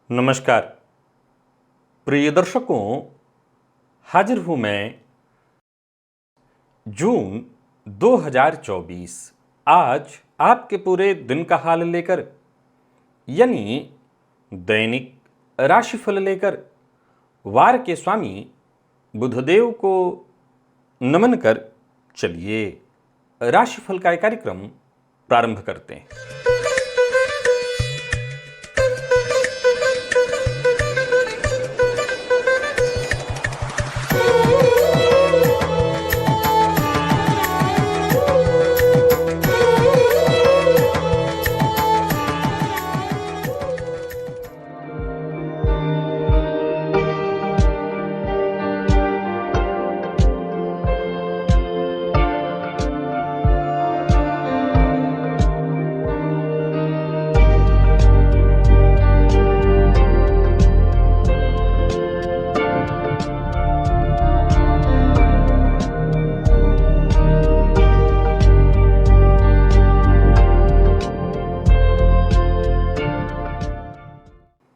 नमस्कार प्रिय दर्शकों, हाजिर हूं मैं जून 2024 आज आपके पूरे दिन का हाल लेकर, यानी दैनिक राशिफल लेकर वार के स्वामी बुधदेव को नमन कर चलिए राशिफल का एक कार्यक्रम प्रारंभ करते हैं।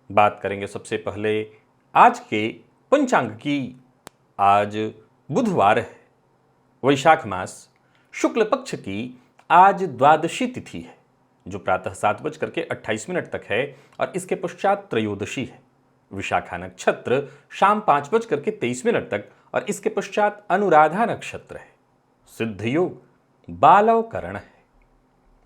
बात करेंगे सबसे पहले आज के पंचांग की। आज बुधवार है, वैशाख मास शुक्ल पक्ष की आज द्वादशी तिथि है, जो प्रातः 7:28 तक है और इसके पश्चात त्रयोदशी है। विशाखा नक्षत्र शाम 5:23 तक और इसके पश्चात अनुराधा नक्षत्र है। सिद्ध योग बालवकरण है।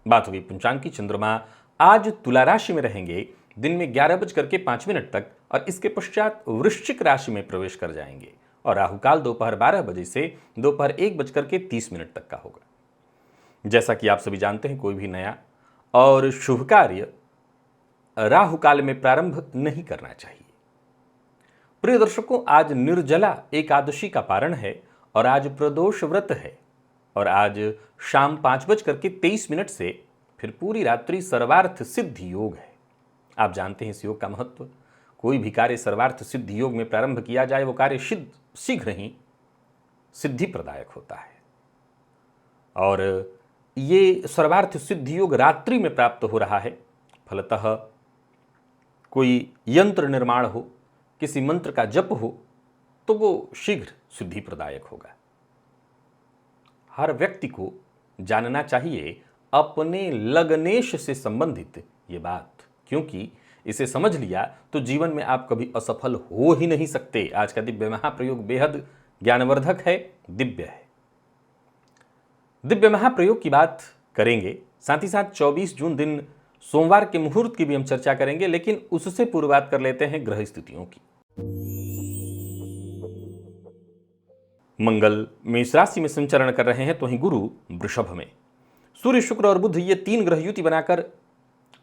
बात हुई पंचांग की। चंद्रमा आज तुला राशि में रहेंगे दिन में 11:05 तक और इसके पश्चात वृश्चिक राशि में प्रवेश कर जाएंगे और राहुकाल दोपहर 12 बजे से दोपहर 1:30 तक का होगा। जैसा कि आप सभी जानते हैं, कोई भी नया और शुभ कार्य राहुकाल में प्रारंभ नहीं करना चाहिए। प्रिय दर्शकों, आज निर्जला एकादशी का पारण है और आज प्रदोष व्रत है और आज शाम 5:23 से फिर पूरी रात्रि सर्वार्थ सिद्धि योग है। आप जानते हैं इस योग का महत्व। कोई भी कार्य सर्वार्थ सिद्धि योग में प्रारंभ किया जाए, वो कार्य शीघ्र ही सिद्धि प्रदायक होता है। और ये सर्वार्थ सिद्धि योग रात्रि में प्राप्त हो रहा है। फलतः कोई यंत्र निर्माण हो, किसी मंत्र का जप हो, तो वो शीघ्र सिद्धि प्रदायक होगा। हर व्यक्ति को जानना चाहिए अपने लग्नेश से संबंधित ये बात, क्योंकि इसे समझ लिया तो जीवन में आप कभी असफल हो ही नहीं सकते। आज का दिव्य महाप्रयोग बेहद ज्ञानवर्धक है, दिव्य है। दिव्य महाप्रयोग की बात करेंगे, साथ ही साथ 24 जून दिन सोमवार के मुहूर्त की भी हम चर्चा करेंगे, लेकिन उससे पूर्व बात कर लेते हैं ग्रह स्थितियों की। मंगल मेष राशि में संचरण कर रहे हैं, तो वहीं गुरु वृषभ में, सूर्य शुक्र और बुध ये 3 ग्रह युति बनाकर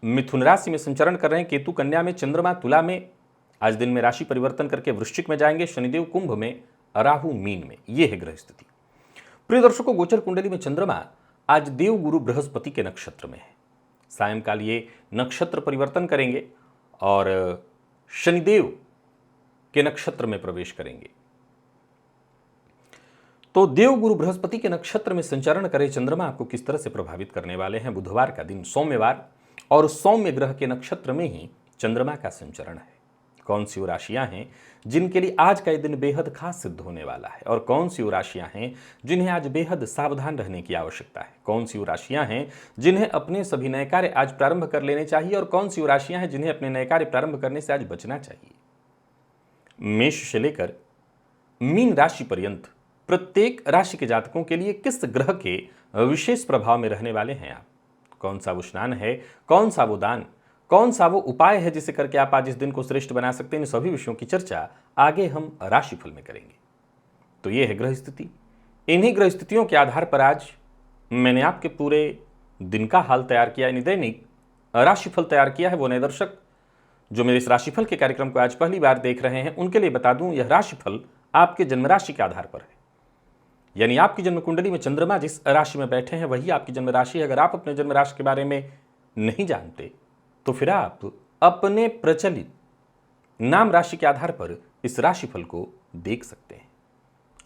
मिथुन राशि में संचरण कर रहे हैं। केतु कन्या में, चंद्रमा तुला में, आज दिन में राशि परिवर्तन करके वृश्चिक में जाएंगे। शनिदेव कुंभ में, राहु मीन में। यह है ग्रह स्थिति। प्रिय दर्शकों, गोचर कुंडली में चंद्रमा आज देव गुरु बृहस्पति के नक्षत्र में है। सायंकाल ये नक्षत्र परिवर्तन करेंगे और शनिदेव के नक्षत्र में प्रवेश करेंगे। तो देव गुरु बृहस्पति के नक्षत्र में संचरण करे चंद्रमा आपको किस तरह से प्रभावित करने वाले हैं। बुधवार का दिन सोमवार और सौम्य ग्रह के नक्षत्र में ही चंद्रमा का संचरण है। कौन सी वो राशियां हैं जिनके लिए आज का दिन बेहद खास सिद्ध होने वाला है, और कौन सी वो राशियां हैं जिन्हें आज बेहद सावधान रहने की आवश्यकता है। कौन सी वो राशियां हैं जिन्हें अपने सभी नए कार्य आज प्रारंभ कर लेने चाहिए, और कौन सी वो राशियां हैं जिन्हें अपने नए कार्य प्रारंभ करने से आज बचना चाहिए। मेष से लेकर मीन राशि पर्यंत प्रत्येक राशि के जातकों के लिए किस ग्रह के विशेष प्रभाव में रहने वाले हैं आप, कौन सा वो स्नान है, कौन सा वो दान, कौन सा वो उपाय है जिसे करके आप आज इस दिन को श्रेष्ठ बना सकते हैं, इन सभी विषयों की चर्चा आगे हम राशिफल में करेंगे। तो ये है ग्रह स्थिति। इन्हीं ग्रह स्थितियों के आधार पर आज मैंने आपके पूरे दिन का हाल तैयार किया, यानी दैनिक राशिफल तैयार किया है। वो नए दर्शक जो मेरे इस राशिफल के कार्यक्रम को आज पहली बार देख रहे हैं, उनके लिए बता दूं, यह राशिफल आपके जन्म राशि के आधार पर है। यानी आपकी जन्म कुंडली में चंद्रमा जिस राशि में बैठे हैं वही आपकी जन्म राशि है। अगर आप अपने जन्म राशि के बारे में नहीं जानते तो फिर आप अपने प्रचलित नाम राशि के आधार पर इस राशिफल को देख सकते हैं।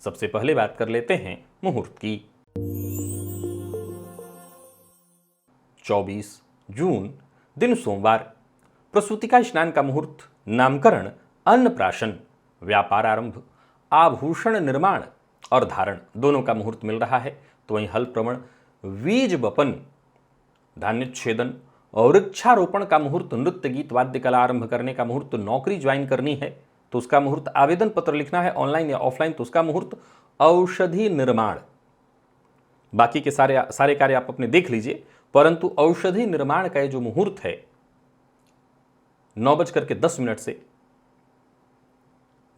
सबसे पहले बात कर लेते हैं मुहूर्त की। 24 जून दिन सोमवार, प्रसूतिका स्नान का मुहूर्त, नामकरण, अन्नप्राशन, व्यापार आरंभ, आभूषण निर्माण और धारण दोनों का मुहूर्त मिल रहा है। तो वहीं हल प्रवण, बीज बपन, धान्य छेदन और वृक्षारोपण का मुहूर्त, नृत्य गीत वाद्य कला आरंभ करने का मुहूर्त, नौकरी ज्वाइन करनी है तो उसका मुहूर्त, आवेदन पत्र लिखना है ऑनलाइन या ऑफलाइन तो उसका मुहूर्त, औषधि निर्माण, बाकी के सारे कार्य आप अपने देख लीजिए, परंतु औषधि निर्माण का ये जो मुहूर्त है 9:10 से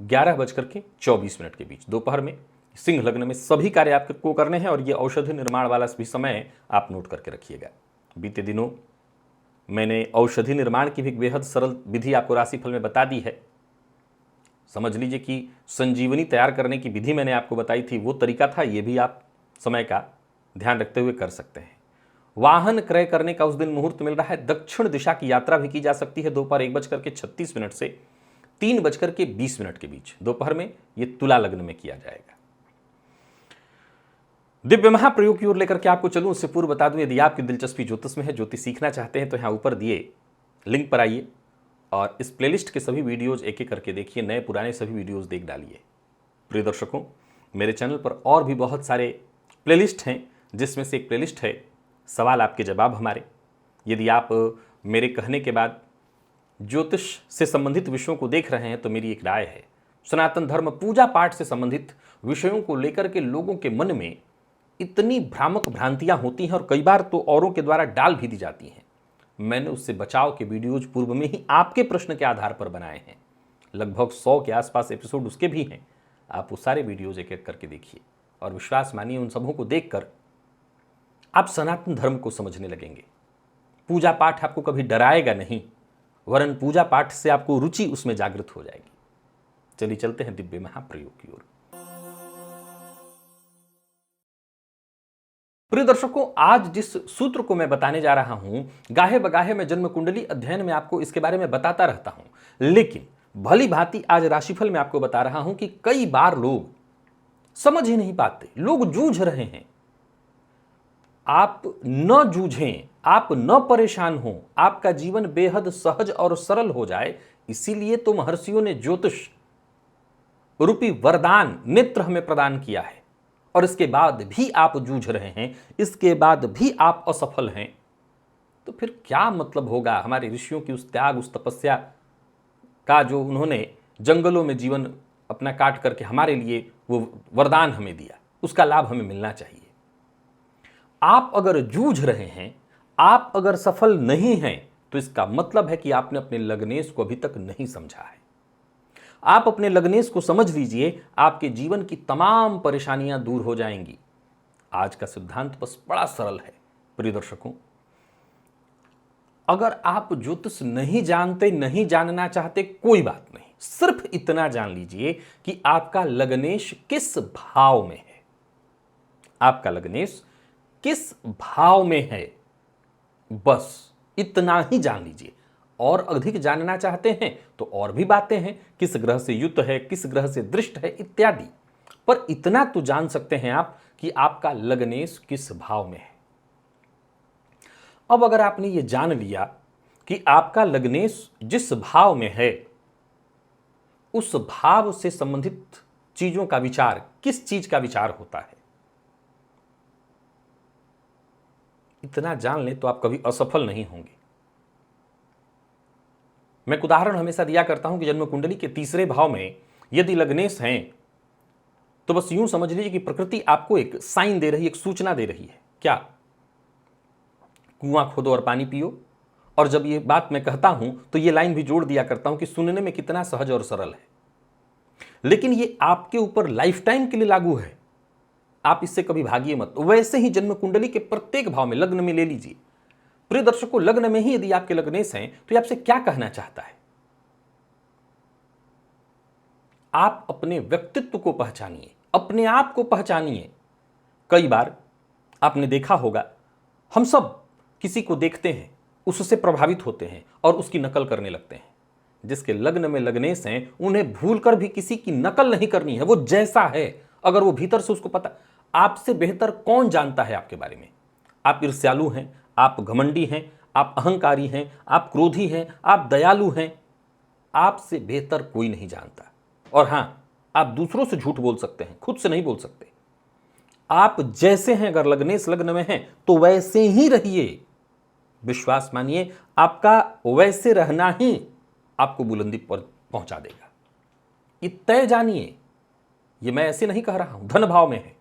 11:24 के बीच दोपहर में सिंह लग्न में सभी कार्य आपको करने हैं। और ये औषधि निर्माण वाला भी समय आप नोट करके रखिएगा। बीते दिनों मैंने औषधि निर्माण की भी बेहद सरल विधि आपको राशिफल में बता दी है। समझ लीजिए कि संजीवनी तैयार करने की विधि मैंने आपको बताई थी, वो तरीका था, ये भी आप समय का ध्यान रखते हुए कर सकते हैं। वाहन क्रय करने का उस दिन मुहूर्त मिल रहा है। दक्षिण दिशा की यात्रा भी की जा सकती है दोपहर 1:36 से 3:20 के बीच दोपहर में। ये तुला लग्न में किया जाएगा। दिव्य महाप्रयोग की ओर लेकर के आपको चलूं, उससे पूर्व बता दूं, यदि आपकी दिलचस्पी ज्योतिष में है, ज्योतिष सीखना चाहते हैं तो यहां ऊपर दिए लिंक पर आइए और इस प्लेलिस्ट के सभी वीडियोज एक एक करके देखिए, नए पुराने सभी वीडियोज देख डालिए। प्रिय दर्शकों, मेरे चैनल पर और भी बहुत सारे प्लेलिस्ट हैं, जिसमें से एक प्लेलिस्ट है सवाल आपके जवाब हमारे। यदि आप मेरे कहने के बाद ज्योतिष से संबंधित विषयों को देख रहे हैं तो मेरी एक राय है, सनातन धर्म पूजा पाठ से संबंधित विषयों को लेकर के लोगों के मन में इतनी भ्रामक भ्रांतियां होती हैं और कई बार तो औरों के द्वारा डाल भी दी जाती हैं। मैंने उससे बचाव के वीडियोज पूर्व में ही आपके प्रश्न के आधार पर बनाए हैं। लगभग 100 के आसपास एपिसोड उसके भी हैं। आप वो सारे वीडियोज एक एक करके देखिए और विश्वास मानिए, उन सबों को देखकर आप सनातन धर्म को समझने लगेंगे। पूजा पाठ आपको कभी डराएगा नहीं, वरन पूजा पाठ से आपको रुचि उसमें जागृत हो जाएगी। चलिए चलते हैं दिव्य महाप्रयोग की ओर। प्रिय दर्शकों, आज जिस सूत्र को मैं बताने जा रहा हूं, गाहे बगाहे में जन्म कुंडली अध्ययन में आपको इसके बारे में बताता रहता हूं, लेकिन भली भांति आज राशिफल में आपको बता रहा हूं कि कई बार लोग समझ ही नहीं पाते, लोग जूझ रहे हैं। आप न जूझें, आप न परेशान हो, आपका जीवन बेहद सहज और सरल हो जाए, इसीलिए तो महर्षियों ने ज्योतिष रूपी वरदान नेत्र हमें प्रदान किया है। और इसके बाद भी आप जूझ रहे हैं, इसके बाद भी आप असफल हैं, तो फिर क्या मतलब होगा हमारे ऋषियों की उस त्याग, उस तपस्या का, जो उन्होंने जंगलों में जीवन अपना काट करके हमारे लिए वो वरदान हमें दिया, उसका लाभ हमें मिलना चाहिए। आप अगर जूझ रहे हैं, आप अगर सफल नहीं हैं, तो इसका मतलब है कि आपने अपने लग्नेश को अभी तक नहीं समझा है। आप अपने लग्नेश को समझ लीजिए, आपके जीवन की तमाम परेशानियां दूर हो जाएंगी। आज का सिद्धांत बस बड़ा सरल है। प्रिय दर्शकों, अगर आप ज्योतिष नहीं जानते, नहीं जानना चाहते, कोई बात नहीं, सिर्फ इतना जान लीजिए कि आपका लग्नेश किस भाव में है। आपका लग्नेश किस भाव में है, बस इतना ही जान लीजिए। और अधिक जानना चाहते हैं तो और भी बातें हैं, किस ग्रह से युक्त है, किस ग्रह से दृष्ट है, इत्यादि। पर इतना तो जान सकते हैं आप कि आपका लग्नेश किस भाव में है। अब अगर आपने ये जान लिया कि आपका लग्नेश जिस भाव में है, उस भाव से संबंधित चीजों का विचार, किस चीज का विचार होता है, इतना जान लें तो आप कभी असफल नहीं होंगे। मैं एक उदाहरण हमेशा दिया करता हूं कि जन्म कुंडली के तीसरे भाव में यदि लग्नेश हैं, तो बस यूं समझ लीजिए कि प्रकृति आपको एक साइन दे रही है, एक सूचना दे रही है। क्या? कुआं खोदो और पानी पियो। और जब ये बात मैं कहता हूं तो ये लाइन भी जोड़ दिया करता हूं कि सुनने में कितना सहज और सरल है, लेकिन ये आपके ऊपर लाइफ टाइम के लिए लागू है। आप इससे कभी भागिए मत। वैसे ही जन्म कुंडली के प्रत्येक भाव में, लग्न में ले लीजिए, प्रिय दर्शकों, लग्न में ही यदि आपके लग्नेश हैं तो ये आपसे क्या कहना चाहता है? आप अपने व्यक्तित्व को पहचानिए, अपने आप को पहचानिए। कई बार आपने देखा होगा, हम सब किसी को देखते हैं, उससे प्रभावित होते हैं और उसकी नकल करने लगते हैं। जिसके लग्न में लग्नेश हैं, उन्हें भूलकर भी किसी की नकल नहीं करनी है। वो जैसा है, अगर वो भीतर से उसको पता, आपसे बेहतर कौन जानता है आपके बारे में? आप ईर्ष्यालु हैं, आप घमंडी हैं, आप अहंकारी हैं, आप क्रोधी हैं, आप दयालु हैं, आपसे बेहतर कोई नहीं जानता। और हां, आप दूसरों से झूठ बोल सकते हैं, खुद से नहीं बोल सकते। आप जैसे हैं, अगर लग्नेश लग्न में हैं तो वैसे ही रहिए। विश्वास मानिए, आपका वैसे रहना ही आपको बुलंदी पर पहुंचा देगा। ये तय जानिए, ये मैं ऐसे नहीं कह रहा हूं, धन भाव में है।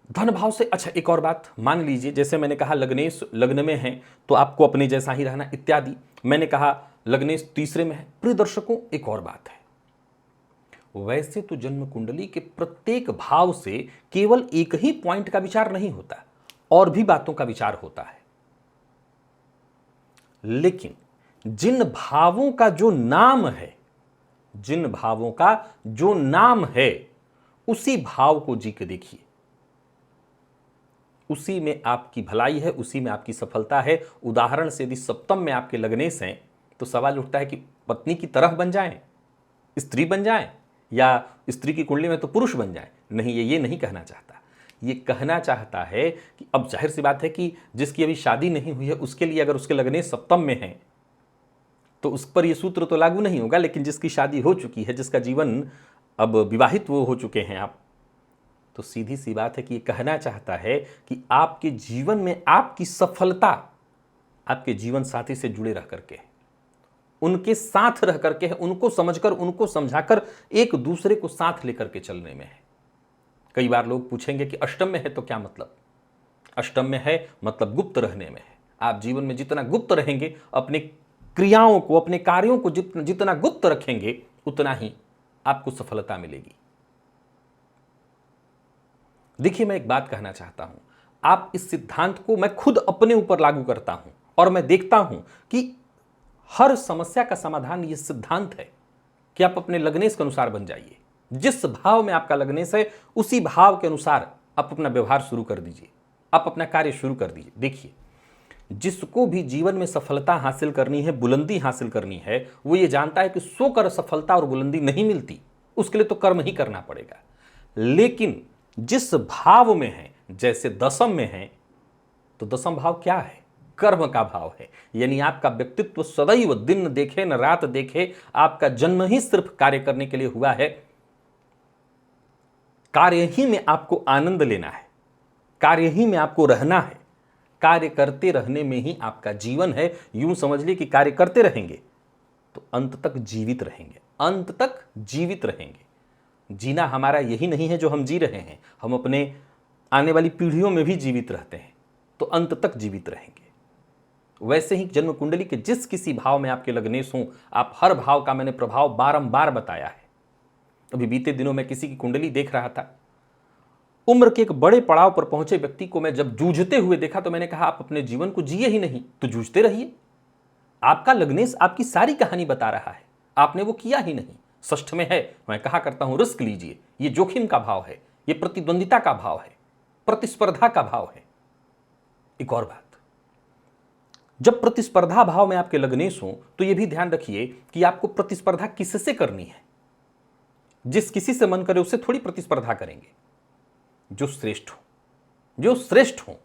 धन भाव से अच्छा, एक और बात मान लीजिए, जैसे मैंने कहा लग्नेश लग्न में है तो आपको अपने जैसा ही रहना इत्यादि। मैंने कहा लग्नेश तीसरे में है। प्रिय दर्शकों, एक और बात है, वैसे तो जन्म कुंडली के प्रत्येक भाव से केवल एक ही पॉइंट का विचार नहीं होता, और भी बातों का विचार होता है। लेकिन जिन भावों का जो नाम है, जिन भावों का जो नाम है, उसी भाव को जी के देखिए। उसी में आपकी भलाई है, उसी में आपकी सफलता है। उदाहरण से यदि सप्तम में आपके लग्नेश हैं तो सवाल उठता है कि पत्नी की तरह बन जाएं, स्त्री बन जाएं, या स्त्री की कुंडली में तो पुरुष बन जाएं। नहीं, ये नहीं कहना चाहता। ये कहना चाहता है कि अब जाहिर सी बात है कि जिसकी अभी शादी नहीं हुई है उसके लिए अगर उसके लग्नेश सप्तम में है तो उस पर यह सूत्र तो लागू नहीं होगा। लेकिन जिसकी शादी हो चुकी है, जिसका जीवन अब विवाहित वो हो चुके हैं आप, तो सीधी सी बात है कि ये कहना चाहता है कि आपके जीवन में आपकी सफलता आपके जीवन साथी से जुड़े रह करके, उनके साथ रह करके है, उनको समझकर, उनको समझाकर एक दूसरे को साथ लेकर के चलने में है। कई बार लोग पूछेंगे कि अष्टम में है तो क्या मतलब? अष्टम में है मतलब गुप्त रहने में है। आप जीवन में जितना गुप्त रहेंगे, अपनी क्रियाओं को, अपने कार्यों को जितना गुप्त रखेंगे, उतना ही आपको सफलता मिलेगी। देखिए, मैं एक बात कहना चाहता हूं, आप इस सिद्धांत को मैं खुद अपने ऊपर लागू करता हूं और मैं देखता हूं कि हर समस्या का समाधान यह सिद्धांत है कि आप अपने लग्नेश के अनुसार बन जाइए। जिस भाव में आपका लग्नेश है उसी भाव के अनुसार आप अपना व्यवहार शुरू कर दीजिए, आप अपना कार्य शुरू कर दीजिए। देखिए, जिसको भी जीवन में सफलता हासिल करनी है, बुलंदी हासिल करनी है, वो ये जानता है कि सो कर सफलता और बुलंदी नहीं मिलती, उसके लिए तो कर्म ही करना पड़ेगा। लेकिन जिस भाव में है, जैसे दशम में है, तो दशम भाव क्या है? कर्म का भाव है। यानी आपका व्यक्तित्व सदैव दिन देखे न रात देखे, आपका जन्म ही सिर्फ कार्य करने के लिए हुआ है। कार्य ही में आपको आनंद लेना है, कार्य ही में आपको रहना है, कार्य करते रहने में ही आपका जीवन है। यूं समझ लीजिए कि कार्य करते रहेंगे तो अंत तक जीवित रहेंगे, अंत तक जीवित रहेंगे। जीना हमारा यही नहीं है जो हम जी रहे हैं, हम अपने आने वाली पीढ़ियों में भी जीवित रहते हैं, तो अंत तक जीवित रहेंगे। वैसे ही जन्म कुंडली के जिस किसी भाव में आपके लग्नेश हों, आप हर भाव का मैंने प्रभाव बारंबार बताया है। अभी बीते दिनों में किसी की कुंडली देख रहा था, उम्र के एक बड़े पड़ाव पर पहुंचे व्यक्ति को मैं जब जूझते हुए देखा तो मैंने कहा, आप अपने जीवन को जिए ही नहीं तो जूझते रहिए। आपका लग्नेश आपकी सारी कहानी बता रहा है, आपने वो किया ही नहीं। षष्ठ में है, मैं कहा करता हूं रिस्क लीजिए। ये जोखिम का भाव है, ये प्रतिद्वंदिता का भाव है, प्रतिस्पर्धा का भाव है। एक और बात, जब प्रतिस्पर्धा भाव में आपके लग्नेश हो तो यह भी ध्यान रखिए कि आपको प्रतिस्पर्धा किससे करनी है। जिस किसी से मन करे उससे थोड़ी प्रतिस्पर्धा करेंगे। जो श्रेष्ठ हो, जो श्रेष्ठ हो,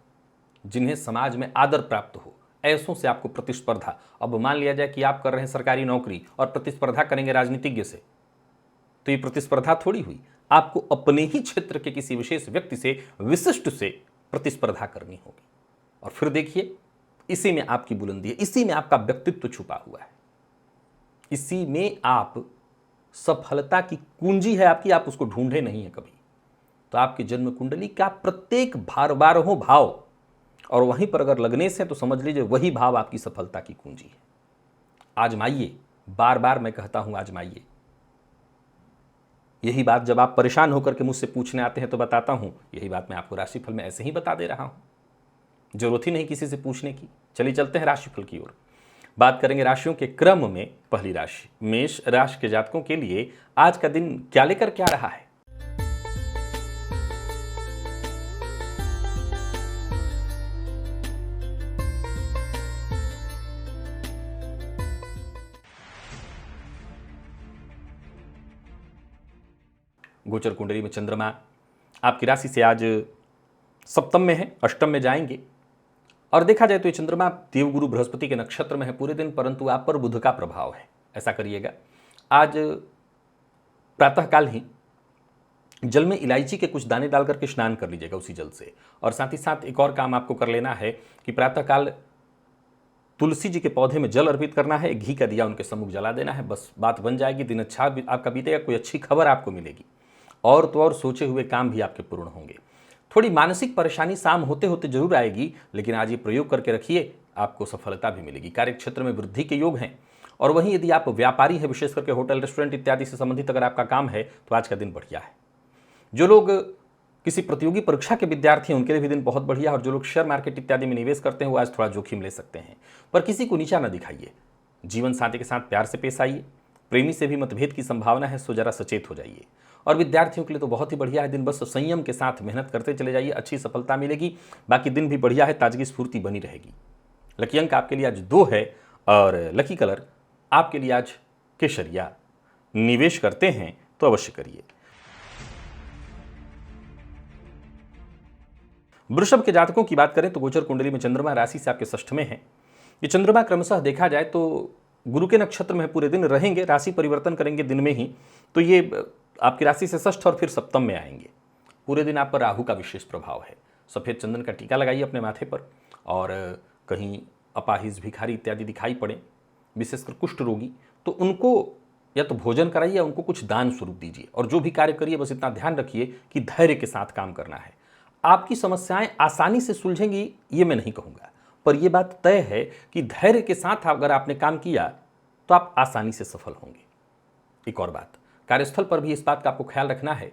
जिन्हें समाज में आदर प्राप्त हो, ऐसों से आपको प्रतिस्पर्धा। अब मान लिया जाए कि आप कर रहे हैं सरकारी नौकरी और प्रतिस्पर्धा करेंगे राजनीतिज्ञ से, तो ये प्रतिस्पर्धा थोड़ी हुई। आपको अपने ही क्षेत्र के किसी विशेष व्यक्ति से, विशिष्ट से प्रतिस्पर्धा करनी होगी। और फिर देखिए, इसी में आपकी बुलंदी है, इसी में आपका व्यक्तित्व छुपा हुआ है, इसी में आप सफलता की कुंजी है आपकी। आप उसको ढूंढे नहीं है कभी। तो आपकी जन्म कुंडली का प्रत्येक 12 भाव, और वहीं पर अगर लग्नेश है तो समझ लीजिए वही भाव आपकी सफलता की कुंजी है। आजमाइए, बार बार मैं कहता हूं आजमाइए। यही बात जब आप परेशान होकर के मुझसे पूछने आते हैं तो बताता हूं, यही बात मैं आपको राशिफल में ऐसे ही बता दे रहा हूं। जरूरत ही नहीं किसी से पूछने की। चलिए चलते हैं राशिफल की ओर। बात करेंगे राशियों के क्रम में। पहली राशि मेष राशि के जातकों के लिए आज का दिन क्या लेकर क्या रहा है? गोचर कुंडली में चंद्रमा आपकी राशि से आज सप्तम में है, अष्टम में जाएंगे। और देखा जाए तो ये चंद्रमा देवगुरु बृहस्पति के नक्षत्र में है पूरे दिन, परंतु आप पर बुध का प्रभाव है। ऐसा करिएगा, आज प्रातःकाल ही जल में इलायची के कुछ दाने डाल करके स्नान कर लीजिएगा उसी जल से। और साथ ही साथ एक और काम आपको कर लेना है कि प्रातःकाल तुलसी जी के पौधे में जल अर्पित करना है, घी का दिया उनके सम्मुख जला देना है, बस बात बन जाएगी। दिन अच्छा आपका बीतेगा, कोई अच्छी खबर आपको मिलेगी, और तो और सोचे हुए काम भी आपके पूर्ण होंगे। थोड़ी मानसिक परेशानी शाम होते होते जरूर आएगी, लेकिन आज ये प्रयोग करके रखिए, आपको सफलता भी मिलेगी। कार्य क्षेत्र में वृद्धि के योग हैं। और वहीं यदि आप व्यापारी हैं, विशेष करके होटल रेस्टोरेंट इत्यादि से संबंधित अगर आपका काम है, तो आज का दिन बढ़िया है। जो लोग किसी प्रतियोगी परीक्षा के विद्यार्थी हैं, उनके लिए भी दिन बहुत बढ़िया। और जो लोग शेयर मार्केट इत्यादि में निवेश करते हैं, वो आज थोड़ा जोखिम ले सकते हैं, पर किसी को नीचा न दिखाइए। जीवन साथी के साथ प्यार से पेश आइए। प्रेमी से भी मतभेद की संभावना है, सो जरा सचेत हो जाइए। और विद्यार्थियों के लिए तो बहुत ही बढ़िया है दिन, बस संयम के साथ मेहनत करते चले जाइए, अच्छी सफलता मिलेगी। बाकी दिन भी बढ़िया है, ताजगी स्फूर्ति बनी रहेगी। लकी अंक आपके लिए आज 2 है और लकी कलर आपके लिए आज केसरिया। निवेश करते हैं तो अवश्य करिए। वृषभ के जातकों की बात करें तो गोचर कुंडली में चंद्रमा राशि से आपके षष्ठ में है। ये चंद्रमा क्रमशः देखा जाए तो गुरु के नक्षत्र में पूरे दिन रहेंगे, राशि परिवर्तन करेंगे दिन में ही, तो ये आपकी राशि से षष्ठ और फिर सप्तम में आएंगे। पूरे दिन आप पर राहु का विशेष प्रभाव है। सफेद चंदन का टीका लगाइए अपने माथे पर, और कहीं अपाहिज भिखारी इत्यादि दिखाई पड़े, विशेषकर कुष्ठ रोगी, तो उनको या तो भोजन कराइए या उनको कुछ दान स्वरूप दीजिए। और जो भी कार्य करिए, बस इतना ध्यान रखिए कि धैर्य के साथ काम करना है। आपकी समस्याएं आसानी से सुलझेंगी ये मैं नहीं कहूँगा, पर यह बात तय है कि धैर्य के साथ अगर आपने काम किया तो आप आसानी से सफल होंगे। एक और बात, कार्यस्थल पर भी इस बात का आपको ख्याल रखना है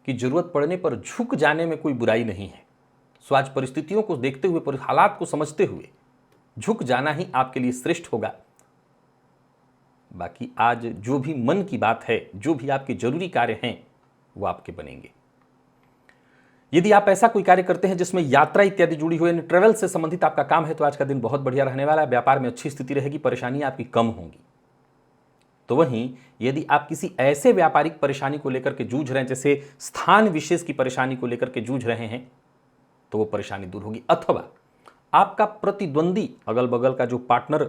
कि जरूरत पड़ने पर झुक जाने में कोई बुराई नहीं है। सो आज परिस्थितियों को देखते हुए, हालात को समझते हुए झुक जाना ही आपके लिए श्रेष्ठ होगा। बाकी आज जो भी मन की बात है, जो भी आपके जरूरी कार्य हैं, वो आपके बनेंगे। यदि आप ऐसा कोई कार्य करते हैं जिसमें यात्रा इत्यादि जुड़ी हुई, ट्रैवल से संबंधित आपका काम है, तो आज का दिन बहुत बढ़िया रहने वाला है। व्यापार में अच्छी स्थिति रहेगी, परेशानियां आपकी कम होंगी। तो वहीं यदि आप किसी ऐसे व्यापारिक परेशानी को लेकर के जूझ रहे हैं, जैसे स्थान विशेष की परेशानी को लेकर के जूझ रहे हैं, तो वो परेशानी दूर होगी। अथवा आपका प्रतिद्वंदी, अगल बगल का जो पार्टनर,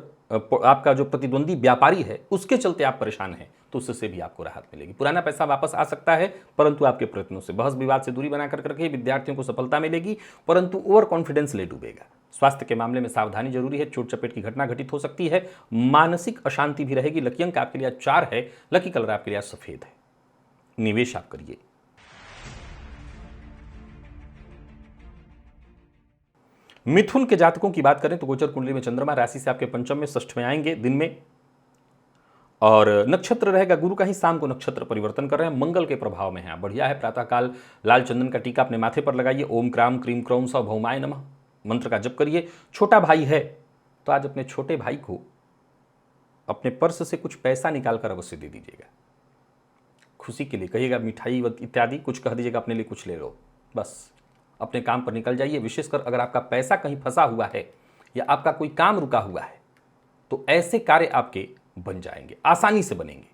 आपका जो प्रतिद्वंदी व्यापारी है, उसके चलते आप परेशान हैं, तो उससे भी आपको राहत मिलेगी। पुराना पैसा वापस आ सकता है, परंतु आपके प्रयत्नों से। बहस विवाद से दूरी बना कर रखिए। विद्यार्थियों को सफलता मिलेगी, परंतु ओवर कॉन्फिडेंस ले डूबेगा। स्वास्थ्य के मामले में सावधानी जरूरी है, चोट चपेट की घटना घटित हो सकती है, मानसिक अशांति भी रहेगी। लकी अंक आपके लिए 4 है, लकी कलर आपके लिए सफेद है। निवेश आप करिए। मिथुन के जातकों की बात करें तो गोचर कुंडली में चंद्रमा राशि से आपके पंचम में, षष्ठ में आएंगे दिन में, और नक्षत्र रहेगा गुरु का ही। शाम को नक्षत्र परिवर्तन कर रहे हैं, मंगल के प्रभाव में है। बढ़िया है। प्रातःकाल लाल चंदन का टीका अपने माथे पर लगाइए। ओम क्राम क्रीम क्रौम स भौमाय नमः मंत्र का जप करिए। छोटा भाई है तो आज अपने छोटे भाई को अपने पर्स से कुछ पैसा निकाल कर अवश्य दे दीजिएगा। खुशी के लिए कहिएगा, मिठाई इत्यादि कुछ कह दीजिएगा, अपने लिए कुछ ले लो, बस अपने काम पर निकल जाइए। विशेषकर अगर आपका पैसा कहीं फंसा हुआ है या आपका कोई काम रुका हुआ है, तो ऐसे कार्य आपके बन जाएंगे, आसानी से बनेंगे।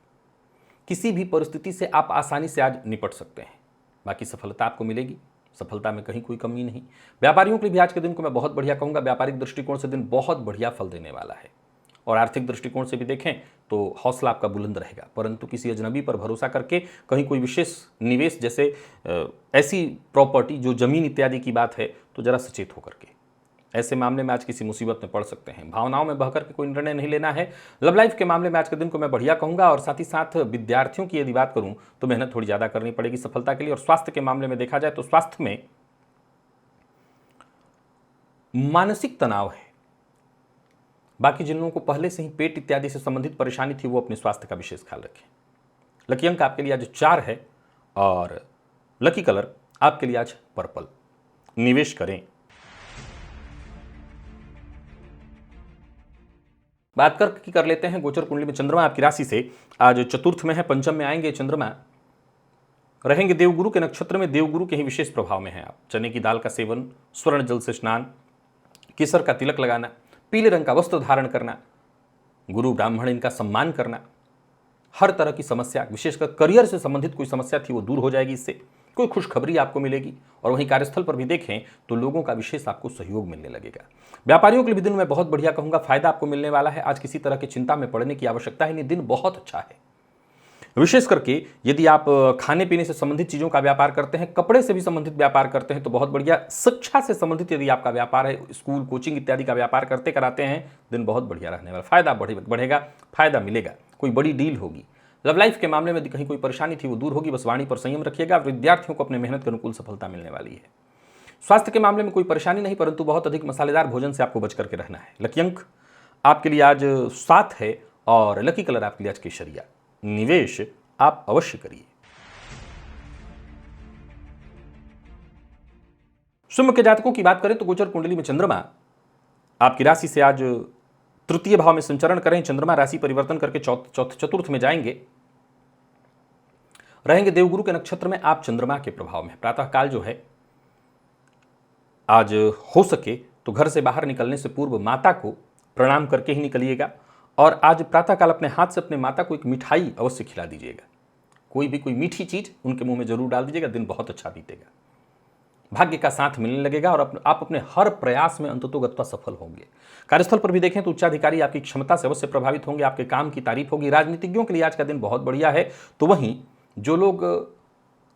किसी भी परिस्थिति से आप आसानी से आज निपट सकते हैं। बाकी सफलता आपको मिलेगी, सफलता में कहीं कोई कमी नहीं। व्यापारियों के लिए भी आज के दिन को मैं बहुत बढ़िया कहूँगा। व्यापारिक दृष्टिकोण से दिन बहुत बढ़िया फल देने वाला है। और आर्थिक दृष्टिकोण से भी देखें तो हौसला आपका बुलंद रहेगा, परंतु किसी अजनबी पर भरोसा करके कहीं कोई विशेष निवेश, जैसे ऐसी प्रॉपर्टी जो जमीन इत्यादि की बात है, तो जरा सचेत होकर के ऐसे मामले में आज किसी मुसीबत में पड़ सकते हैं। भावनाओं में बहकर के कोई निर्णय नहीं लेना है। लव लाइफ के मामले में आज के दिन को मैं बढ़िया कहूँगा। और साथ ही साथ विद्यार्थियों की यदि बात करूँ तो मेहनत थोड़ी ज़्यादा करनी पड़ेगी सफलता के लिए। और स्वास्थ्य के मामले में देखा जाए तो स्वास्थ्य में मानसिक तनाव है। बाकी जिन लोगों को पहले से ही पेट इत्यादि से संबंधित परेशानी थी, वो अपने स्वास्थ्य का विशेष ख्याल रखें। लकी अंक आपके लिए आज 4 है और लकी कलर आपके लिए आज पर्पल। निवेश करें। बात कर लेते हैं गोचर कुंडली में चंद्रमा आपकी राशि से आज चतुर्थ में है, पंचम में आएंगे। चंद्रमा रहेंगे देवगुरु के नक्षत्र में, देवगुरु के ही विशेष प्रभाव में है आप। चने की दाल का सेवन, स्वर्ण जल से स्नान, केसर का तिलक लगाना, पीले रंग का वस्त्र धारण करना, गुरु ब्राह्मण इनका सम्मान करना, हर तरह की समस्या, विशेषकर करियर से संबंधित कोई समस्या थी वो दूर हो जाएगी इससे। कोई खुशखबरी आपको मिलेगी। और वहीं कार्यस्थल पर भी देखें तो लोगों का विशेष आपको सहयोग मिलने लगेगा। व्यापारियों के लिए भी दिन मैं बहुत बढ़िया कहूंगा, फायदा आपको मिलने वाला है। आज किसी तरह की चिंता में पड़ने की आवश्यकता है नहीं, दिन बहुत अच्छा है। विशेष करके यदि आप खाने पीने से संबंधित चीजों का व्यापार करते हैं, कपड़े से भी संबंधित व्यापार करते हैं तो बहुत बढ़िया। शिक्षा से संबंधित यदि आपका व्यापार है, स्कूल कोचिंग इत्यादि का व्यापार करते कराते हैं, दिन बहुत बढ़िया रहने वाला। फायदा बढ़ेगा, फायदा मिलेगा, कोई बड़ी डील होगी। लव लाइफ के मामले में कहीं कोई परेशानी थी वो दूर होगी, बस वाणी पर संयम रखिएगा। विद्यार्थियों को अपने मेहनत के अनुकूल सफलता मिलने वाली है। स्वास्थ्य के मामले में कोई परेशानी नहीं, परंतु बहुत अधिक मसालेदार भोजन से आपको बच करके रहना है। लकी अंक आपके लिए आज 7 है और लकी कलर आपके लिए आज केसरिया। निवेश आप अवश्य करिए। सिंह के जातकों की बात करें तो गोचर कुंडली में चंद्रमा आपकी राशि से आज तृतीय भाव में संचरण करें। चंद्रमा राशि परिवर्तन करके चतुर्थ में जाएंगे, रहेंगे देवगुरु के नक्षत्र में। आप चंद्रमा के प्रभाव में प्रातः काल जो है आज हो सके तो घर से बाहर निकलने से पूर्व माता को प्रणाम करके ही निकलिएगा। और आज प्रातःकाल अपने हाथ से अपने माता को एक मिठाई अवश्य खिला दीजिएगा। कोई मीठी चीज उनके मुंह में जरूर डाल दीजिएगा, दिन बहुत अच्छा बीतेगा। भाग्य का साथ मिलने लगेगा और आप अपने हर प्रयास में अंततोगत्वा सफल होंगे। कार्यस्थल पर भी देखें तो उच्चाधिकारी आपकी क्षमता से अवश्य प्रभावित होंगे, आपके काम की तारीफ होगी। राजनीतिज्ञों के लिए आज का दिन बहुत बढ़िया है। तो वहीं जो लोग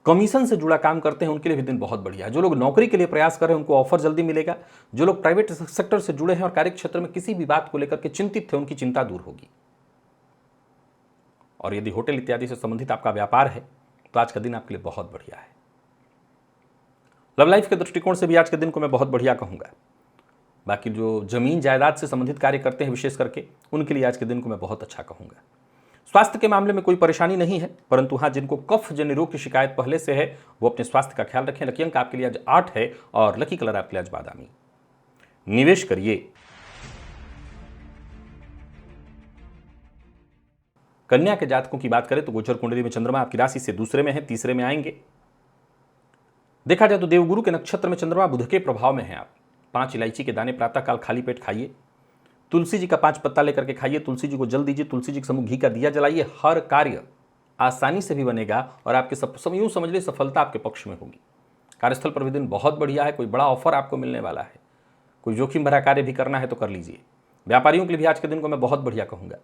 कमीशन से जुड़ा काम करते हैं उनके लिए भी दिन बहुत बढ़िया है। जो लोग नौकरी के लिए प्रयास कर रहे हैं उनको ऑफर जल्दी मिलेगा। जो लोग प्राइवेट सेक्टर से जुड़े हैं और कार्य क्षेत्र में किसी भी बात को लेकर के चिंतित थे, उनकी चिंता दूर होगी। और यदि होटल इत्यादि से संबंधित आपका व्यापार है तो आज का दिन आपके लिए बहुत बढ़िया है। लव लाइफ के दृष्टिकोण से भी आज के दिन को मैं बहुत बढ़िया कहूंगा। बाकी जो जमीन जायदाद से संबंधित कार्य करते हैं विशेष करके, उनके लिए आज के दिन को मैं बहुत अच्छा कहूंगा। स्वास्थ्य के मामले में कोई परेशानी नहीं है, परंतु हाँ, जिनको कफ जन्य रोग की शिकायत पहले से है वो अपने स्वास्थ्य का ख्याल रखें। लकी अंक आपके लिए आज 8 है और लकी कलर आपके लिए आज बादामी। निवेश करिए। कन्या के जातकों की बात करें तो गोचर कुंडली में चंद्रमा आपकी राशि से दूसरे में है, तीसरे में आएंगे। देखा जाए तो देवगुरु के नक्षत्र में चंद्रमा बुध के प्रभाव में है। आप 5 इलायची के दाने प्रातःकाल खाली पेट खाइए। तुलसी जी का 5 पत्ता लेकर के खाइए। तुलसी जी को जल दीजिए। तुलसी जी के समूह घी का दिया जलाइए। हर कार्य आसानी से भी बनेगा और आपके सब यूं समझ लीजिए सफलता आपके पक्ष में होगी। कार्यस्थल पर भी दिन बहुत बढ़िया है। कोई बड़ा ऑफर आपको मिलने वाला है। कोई जोखिम भरा कार्य भी करना है तो कर लीजिए। व्यापारियों के लिए भी आज के दिन को मैं बहुत बढ़िया कहूंगा।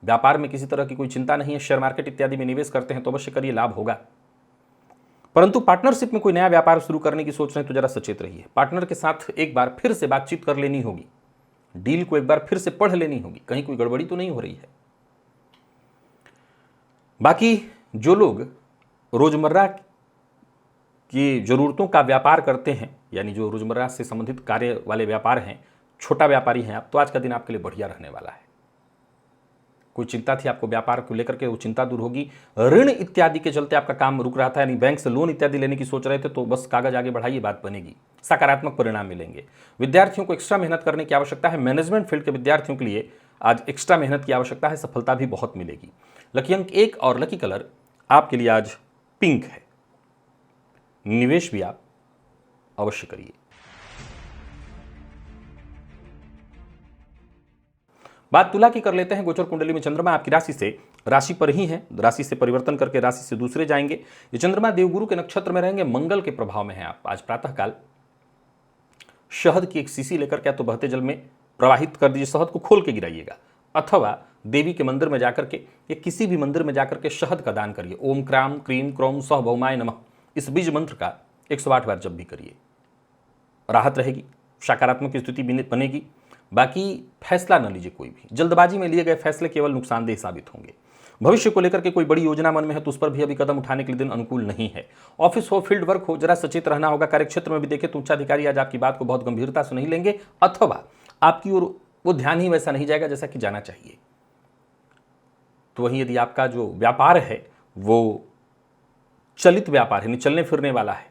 व्यापार में किसी तरह की कोई चिंता नहीं है। शेयर मार्केट इत्यादि में निवेश करते हैं तो अवश्य करिए, लाभ होगा। परंतु पार्टनरशिप में कोई नया व्यापार शुरू करने की सोच रहे हैं तो जरा सचेत रहिए। पार्टनर के साथ एक बार फिर से बातचीत कर लेनी होगी। डील को एक बार फिर से पढ़ लेनी होगी, कहीं कोई गड़बड़ी तो नहीं हो रही है। बाकी जो लोग रोजमर्रा की जरूरतों का व्यापार करते हैं, यानी जो रोजमर्रा से संबंधित कार्य वाले व्यापार हैं, छोटा व्यापारी हैं आप, तो आज का दिन आपके लिए बढ़िया रहने वाला है। कोई चिंता थी आपको व्यापार को लेकर के, वो चिंता दूर होगी। ऋण इत्यादि के चलते आपका काम रुक रहा था, यानी बैंक से लोन इत्यादि लेने की सोच रहे थे, तो बस कागज आगे बढ़ाइए, बात बनेगी। सकारात्मक परिणाम मिलेंगे। विद्यार्थियों को एक्स्ट्रा मेहनत करने की आवश्यकता है। मैनेजमेंट फील्ड के विद्यार्थियों के लिए आज एक्स्ट्रा मेहनत की आवश्यकता है, सफलता भी बहुत मिलेगी। लकी अंक 1 और लकी कलर आपके लिए आज पिंक है। निवेश भी आप अवश्य करिए। बात तुला की कर लेते हैं। गोचर कुंडली में चंद्रमा आपकी राशि से राशि पर ही है, राशि से परिवर्तन करके राशि से दूसरे जाएंगे। ये चंद्रमा देवगुरु के नक्षत्र में रहेंगे, मंगल के प्रभाव में है। आप आज प्रातःकाल शहद की एक शीशी लेकर के तो बहते जल में प्रवाहित कर दीजिए। शहद को खोल के गिराइएगा, अथवा देवी के मंदिर में जाकर के या किसी भी मंदिर में जाकर के शहद का दान करिए। ओम क्राम क्रीम क्रौम सह भौमाय नमः, इस बीज मंत्र का 108 बार जब भी करिए, राहत रहेगी, सकारात्मक स्थिति बनेगी। बाकी फैसला न लीजिए कोई भी, जल्दबाजी में लिए गए फैसले केवल नुकसानदेह साबित होंगे। भविष्य को लेकर के कोई बड़ी योजना मन में है तो उस पर भी अभी कदम उठाने के लिए दिन अनुकूल नहीं है। ऑफिस हो, फील्ड वर्क हो, जरा सचेत रहना होगा। कार्यक्षेत्र में भी देखें तो उच्चाधिकारी आज आपकी बात को बहुत गंभीरता से नहीं लेंगे, अथवा आपकी ओर वो ध्यान ही वैसा नहीं जाएगा जैसा कि जाना चाहिए। तो वहीं यदि आपका जो व्यापार है वो चलित व्यापार है, चलने फिरने वाला है,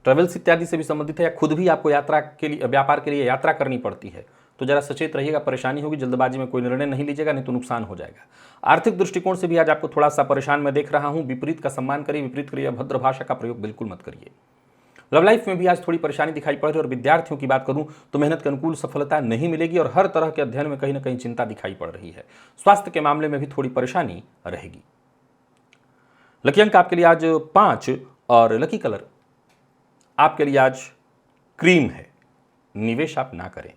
ट्रेवल्स इत्यादि से भी संबंधित है, या खुद भी आपको यात्रा के लिए, व्यापार के लिए यात्रा करनी पड़ती है, तो जरा सचेत रहिएगा, परेशानी होगी। जल्दबाजी में कोई निर्णय नहीं लीजिएगा, नहीं तो नुकसान हो जाएगा। आर्थिक दृष्टिकोण से भी आज आपको थोड़ा सा परेशान मैं देख रहा हूं। विपरीत का सम्मान करिए, विपरीत करिए, भद्र भाषा का प्रयोग बिल्कुल मत करिए। लव लाइफ में भी आज थोड़ी परेशानी दिखाई पड़ रही है। और विद्यार्थियों की बात करूं तो मेहनत के अनुकूल सफलता नहीं मिलेगी और हर तरह के अध्ययन में कहीं ना कहीं चिंता दिखाई पड़ रही है। स्वास्थ्य के मामले में भी थोड़ी परेशानी रहेगी। लकी अंक आपके लिए आज 5 और लकी कलर आपके लिए आज क्रीम है, निवेश आप ना करें।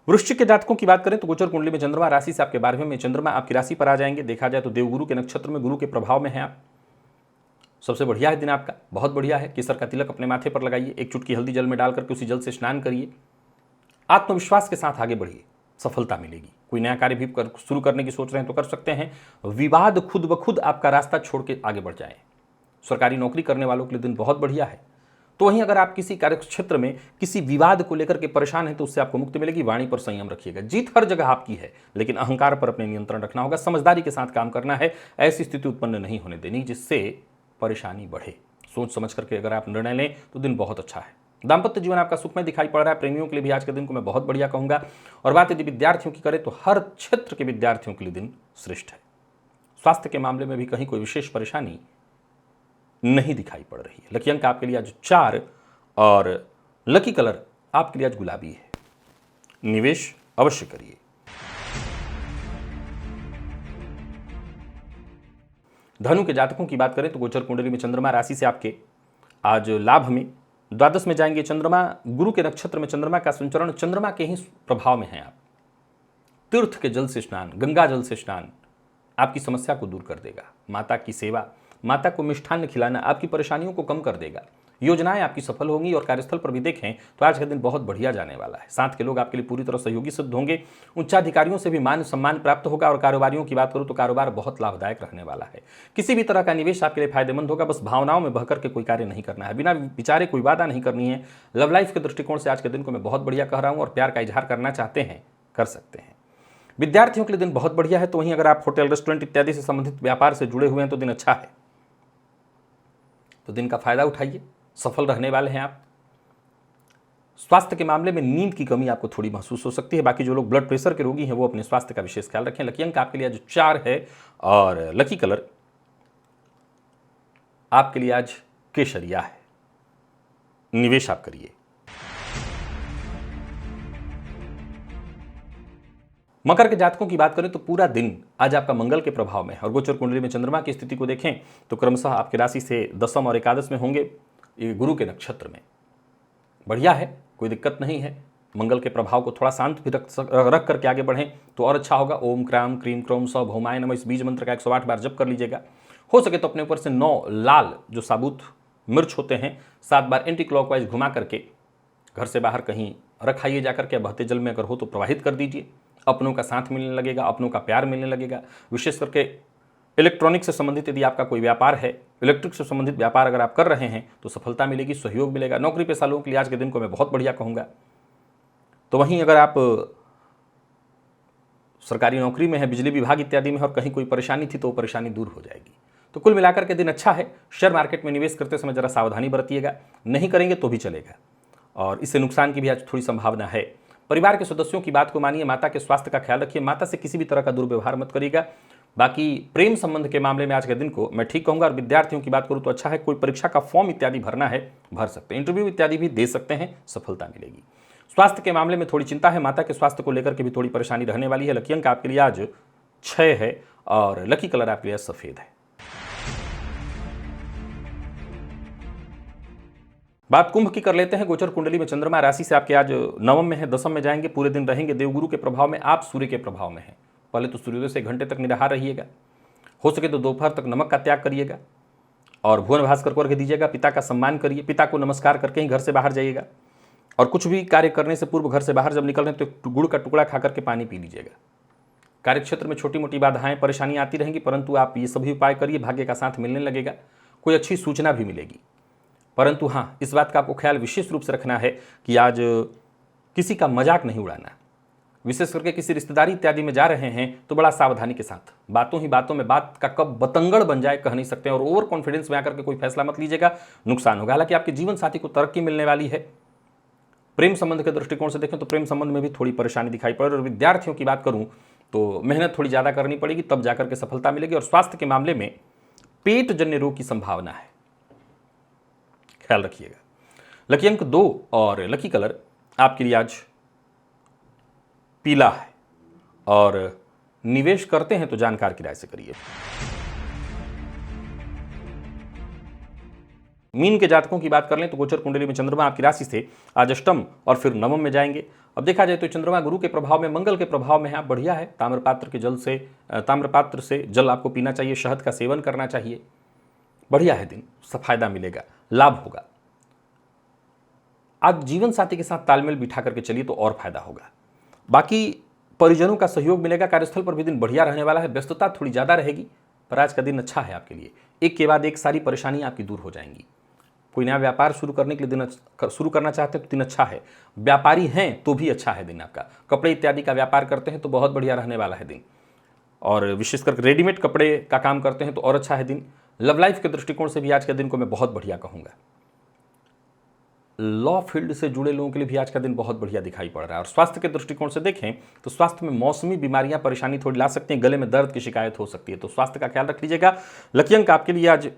वृश्चिक के जातकों की बात करें तो गोचर कुंडली में चंद्रमा राशि से आपके 12वें में चंद्रमा आपकी राशि पर आ जाएंगे। देखा जाए तो देवगुरु के नक्षत्र में गुरु के प्रभाव में है आप। सबसे बढ़िया है दिन आपका, बहुत बढ़िया है। केसर का तिलक अपने माथे पर लगाइए, एक चुटकी हल्दी जल में डाल करके उसी जल से स्नान करिए। आत्मविश्वास के साथ आगे बढ़िए, सफलता मिलेगी। कोई नया कार्य भी शुरू करने की सोच रहे हैं तो कर सकते हैं। विवाद खुद ब खुद आपका रास्ता छोड़ के आगे बढ़ जाए। सरकारी नौकरी करने वालों के लिए दिन बहुत बढ़िया है। तो वहीं अगर आप किसी कार्य क्षेत्र में किसी विवाद को लेकर के परेशान हैं तो उससे आपको मुक्ति मिलेगी। वाणी पर संयम रखिएगा। जीत हर जगह आपकी है, लेकिन अहंकार पर अपने नियंत्रण रखना होगा। समझदारी के साथ काम करना है, ऐसी स्थिति उत्पन्न नहीं होने देनी जिससे परेशानी बढ़े। सोच समझ करके अगर आप निर्णय लें तो दिन बहुत अच्छा है। दाम्पत्य जीवन आपका सुखमय दिखाई पड़ रहा है। प्रेमियों के लिए भी आज के दिन को मैं बहुत बढ़िया कहूंगा। और बात यदि विद्यार्थियों की करें तो हर क्षेत्र के विद्यार्थियों के लिए दिन श्रेष्ठ है। स्वास्थ्य के मामले में भी कहीं कोई विशेष परेशानी नहीं दिखाई पड़ रही है। लकी अंक आपके लिए आज 4 और लकी कलर आपके लिए आज गुलाबी है, निवेश अवश्य करिए। धनु के जातकों की बात करें तो गोचर कुंडली में चंद्रमा राशि से आपके आज लाभ में द्वादश में जाएंगे। चंद्रमा गुरु के नक्षत्र में चंद्रमा का संचरण चंद्रमा के ही प्रभाव में है आप। तीर्थ के जल से स्नान, गंगा जल से स्नान आपकी समस्या को दूर कर देगा। माता की सेवा, माता को मिष्ठान्न खिलाना आपकी परेशानियों को कम कर देगा। योजनाएं आपकी सफल होंगी। और कार्यस्थल पर भी देखें तो आज का दिन बहुत बढ़िया जाने वाला है। साथ के लोग आपके लिए पूरी तरह सहयोगी सिद्ध होंगे। उच्चाधिकारियों से भी मान सम्मान प्राप्त होगा। और कारोबारियों की बात करूं तो कारोबार बहुत लाभदायक रहने वाला है। किसी भी तरह का निवेश आपके लिए फायदेमंद होगा। बस भावनाओं में बहकर के कोई कार्य नहीं करना है, बिना विचारे कोई वादा नहीं करनी है। लव लाइफ के दृष्टिकोण से आज के दिन को मैं बहुत बढ़िया कह रहा हूं। और प्यार का इजहार करना चाहते हैं कर सकते हैं। विद्यार्थियों के लिए दिन बहुत बढ़िया है। तो वहीं अगर आप होटल रेस्टोरेंट इत्यादि से संबंधित व्यापार से जुड़े हुए हैं तो दिन अच्छा है। तो दिन का फायदा उठाइए, सफल रहने वाले हैं आप। स्वास्थ्य के मामले में नींद की कमी आपको थोड़ी महसूस हो सकती है। बाकी जो लोग ब्लड प्रेशर के रोगी हैं वो अपने स्वास्थ्य का विशेष ख्याल रखें। लकी अंक आपके लिए आज 4 है और लकी कलर आपके लिए आज केसरिया है, निवेश आप करिए। मकर के जातकों की बात करें तो पूरा दिन आज आपका मंगल के प्रभाव में है। और गोचर कुंडली में चंद्रमा की स्थिति को देखें तो क्रमशः आपकी राशि से दशम और एकादश में होंगे, ये गुरु के नक्षत्र में। बढ़िया है, कोई दिक्कत नहीं है। मंगल के प्रभाव को थोड़ा शांत भी रख करके आगे बढ़ें तो और अच्छा होगा। ओम क्राम क्रीम क्रोम स भौमाय नमः इस बीज मंत्र का 108 बार जप कर लीजिएगा। हो सके तो अपने ऊपर से 9 लाल जो साबुत मिर्च होते हैं 7 बार एंटी क्लॉकवाइज घुमा करके घर से बाहर कहीं रखाइए जाकर के। बहते जल में अगर हो तो प्रवाहित कर दीजिए। अपनों का साथ मिलने लगेगा, अपनों का प्यार मिलने लगेगा। विशेष करके इलेक्ट्रॉनिक से संबंधित यदि आपका कोई व्यापार है, इलेक्ट्रिक से संबंधित व्यापार अगर आप कर रहे हैं तो सफलता मिलेगी, सहयोग मिलेगा। नौकरी पेशा लोगों के लिए आज के दिन को मैं बहुत बढ़िया कहूँगा। तो वहीं अगर आप सरकारी नौकरी में है, बिजली विभाग इत्यादि में, और कहीं कोई परेशानी थी तो वो परेशानी दूर हो जाएगी। तो कुल मिलाकर के दिन अच्छा है। शेयर मार्केट में निवेश करते समय जरा सावधानी बरतिएगा, नहीं करेंगे तो भी चलेगा। और इससे नुकसान की भी आज थोड़ी संभावना है। परिवार के सदस्यों की बात को मानिए, माता के स्वास्थ्य का ख्याल रखिए, माता से किसी भी तरह का दुर्व्यवहार मत करिएगा। बाकी प्रेम संबंध के मामले में आज के दिन को मैं ठीक कहूंगा। और विद्यार्थियों की बात करूं तो अच्छा है। कोई परीक्षा का फॉर्म इत्यादि भरना है, भर सकते हैं। इंटरव्यू इत्यादि भी दे सकते हैं, सफलता मिलेगी। स्वास्थ्य के मामले में थोड़ी चिंता है, माता के स्वास्थ्य को लेकर के भी थोड़ी परेशानी रहने वाली है। लकी अंक आपके लिए आज 6 है और लकी कलर आपके लिए सफेद है। बात कुंभ की कर लेते हैं। गोचर कुंडली में चंद्रमा राशि से आपके आज नवम में है, दशम में जाएंगे, पूरे दिन रहेंगे। देवगुरु के प्रभाव में, आप सूर्य के प्रभाव में हैं। पहले तो सूर्योदय से 1 घंटे तक निराहार रहिएगा। हो सके तो दोपहर तक नमक का त्याग करिएगा और भुवन भास्कर को अर्घ्य दीजिएगा। पिता का सम्मान करिए, पिता को नमस्कार करके ही घर से बाहर जाइएगा। और कुछ भी कार्य करने से पूर्व घर से बाहर जब निकल रहे हैं तो गुड़ का टुकड़ा खा करके पानी पी लीजिएगा। कार्यक्षेत्र में छोटी मोटी बाधाएं परेशानियां आती रहेंगी, परंतु आप ये सभी उपाय करिए, भाग्य का साथ मिलने लगेगा। कोई अच्छी सूचना भी मिलेगी। परंतु हाँ, इस बात का आपको ख्याल विशेष रूप से रखना है कि आज किसी का मजाक नहीं उड़ाना। विशेष करके किसी रिश्तेदारी इत्यादि में जा रहे हैं तो बड़ा सावधानी के साथ, बातों ही बातों में बात का कब बतंगड़ बन जाए कह नहीं सकते। और ओवर कॉन्फिडेंस में आकर के कोई फैसला मत लीजिएगा, नुकसान होगा। हालांकि आपके जीवन साथी को तरक्की मिलने वाली है। प्रेम संबंध के दृष्टिकोण से देखें तो प्रेम संबंध में भी थोड़ी परेशानी दिखाई पड़ रही है। और विद्यार्थियों की बात करूं तो मेहनत थोड़ी ज़्यादा करनी पड़ेगी, तब जाकर के सफलता मिलेगी। और स्वास्थ्य के मामले में पेट जन्य रोग की संभावना है, ख्याल रखिएगा। लकी अंक 2 और लकी कलर आपके लिए आज पीला है और निवेश करते हैं तो जानकार की राय से करिए। मीन के जातकों की बात कर लें तो गोचर कुंडली में चंद्रमा आपकी राशि से आज अष्टम और फिर नवम में जाएंगे। अब देखा जाए तो चंद्रमा गुरु के प्रभाव में, मंगल के प्रभाव में है, आप बढ़िया है। ताम्रपात्र से जल आपको पीना चाहिए, शहद का सेवन करना चाहिए। बढ़िया है दिन, सब फायदा मिलेगा, लाभ होगा। आज जीवन साथी के साथ तालमेल बिठा करके चलिए तो और फायदा होगा। बाकी परिजनों का सहयोग मिलेगा। कार्यस्थल पर भी दिन बढ़िया रहने वाला है। व्यस्तता थोड़ी ज्यादा रहेगी पर आज का दिन अच्छा है आपके लिए। एक के बाद एक सारी परेशानियां आपकी दूर हो जाएंगी। कोई नया व्यापार शुरू करने के लिए दिन शुरू करना चाहते हैं तो दिन अच्छा है। व्यापारी हैं तो भी अच्छा है दिन आपका। कपड़े इत्यादि का व्यापार करते हैं तो बहुत बढ़िया रहने वाला है दिन। और विशेषकर रेडीमेड कपड़े का काम करते हैं तो और अच्छा है दिन। लव लाइफ के दृष्टिकोण से भी आज के दिन को मैं बहुत बढ़िया कहूंगा। लॉ फील्ड से जुड़े लोगों के लिए भी आज का दिन बहुत बढ़िया दिखाई पड़ रहा है। और स्वास्थ्य के दृष्टिकोण से देखें तो स्वास्थ्य में मौसमी बीमारियां परेशानी थोड़ी ला सकती हैं। गले में दर्द की शिकायत हो सकती है, तो स्वास्थ्य का ख्याल रख लीजिएगा। लकी अंक आपके लिए आज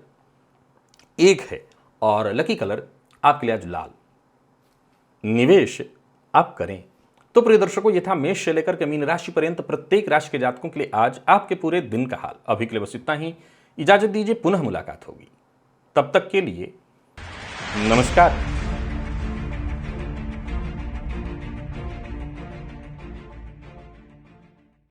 1 है और लकी कलर आपके लिए आज लाल। निवेश आप करें तो प्रिय दर्शकों, ये था मेष से लेकर के मीन राशि पर्यंत प्रत्येक राशि के जातकों के लिए आज आपके पूरे दिन का हाल। अभी के लिए बस इतना ही। इजाजत दीजिए, पुनः मुलाकात होगी। तब तक के लिए नमस्कार।